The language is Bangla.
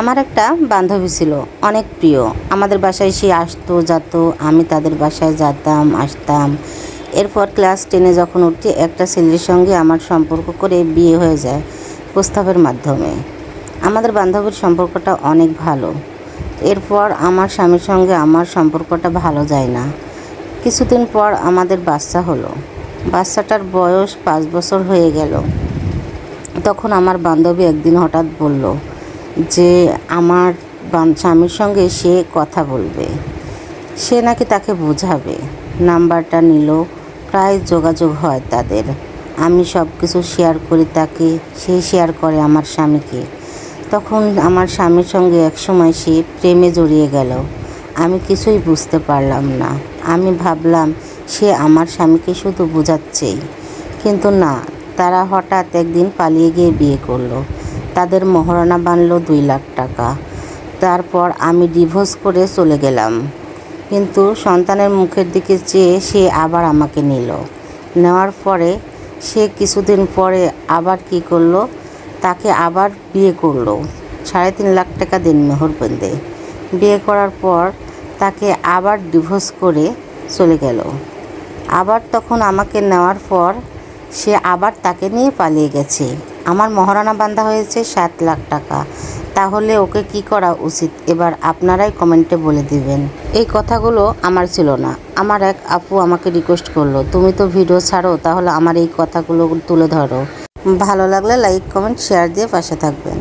আমার একটা বান্ধবী ছিল, অনেক প্রিয়। আমাদের বাসায় সে আসতো যেত, আমি তাদের বাসায় যেতাম আসতাম। এরপর ক্লাস 10-এ যখন উঠি, একটা ছেলের সঙ্গে আমার সম্পর্ক করে বিয়ে হয়ে যায় প্রস্তাবের মাধ্যমে। আমাদের বান্ধবীর সম্পর্কটা অনেক ভালো। এরপর আমার স্বামীর সঙ্গে আমার সম্পর্কটা ভালো যায় না। কিছুদিন পর আমাদের বাচ্চা হলো। বাচ্চাটার বয়স 5 বছর হয়ে গেল। তখন আমার বান্ধবী একদিন হঠাৎ বলল যে আমার স্বামীর সঙ্গে সে কথা বলবে, সে নাকি তাকে বোঝাবে। নাম্বারটা নিল, প্রায় যোগাযোগ হয় তাদের। আমি সব কিছু শেয়ার করি তাকে, সে শেয়ার করে আমার স্বামীকে। তখন আমার স্বামীর সঙ্গে একসময় সে প্রেমে জড়িয়ে গেল। আমি কিছুই বুঝতে পারলাম না। আমি ভাবলাম সে আমার স্বামীকে শুধু বোঝাচ্ছেই, কিন্তু না, তারা হঠাৎ একদিন পালিয়ে গিয়ে বিয়ে করলো। তাদের মহারণা বাঁধল 2 লাখ টাকা। তারপর আমি ডিভোর্স করে চলে গেলাম। কিন্তু সন্তানের মুখের দিকে চেয়ে সে আবার আমাকে নিল। নেওয়ার পরে সে কিছুদিন পরে আবার কি করলো, তাকে আবার বিয়ে করলো। 3.5 লাখ টাকা দেন মেহর বেঁধে বিয়ে করার পর তাকে আবার ডিভোর্স করে চলে গেল। আবার তখন আমাকে নেওয়ার পর সে আবার তাকে নিয়ে পালিয়ে গেছে। আমার মহারণা বাঁধা হয়েছে 7 লাখ টাকা। তাহলে ওকে কি করা উচিত, এবার আপনারাই কমেন্টে বলে দিবেন। এই কথাগুলো আমার ছিল না। আমার এক আপু আমাকে রিকোয়েস্ট করলো, তুমি তো ভিডিও ছাড়ো, তাহলে আমার এই কথাগুলো তুলে ধরো। ভালো লাগলে লাইক কমেন্ট শেয়ার দিয়ে পাশে থাকবেন।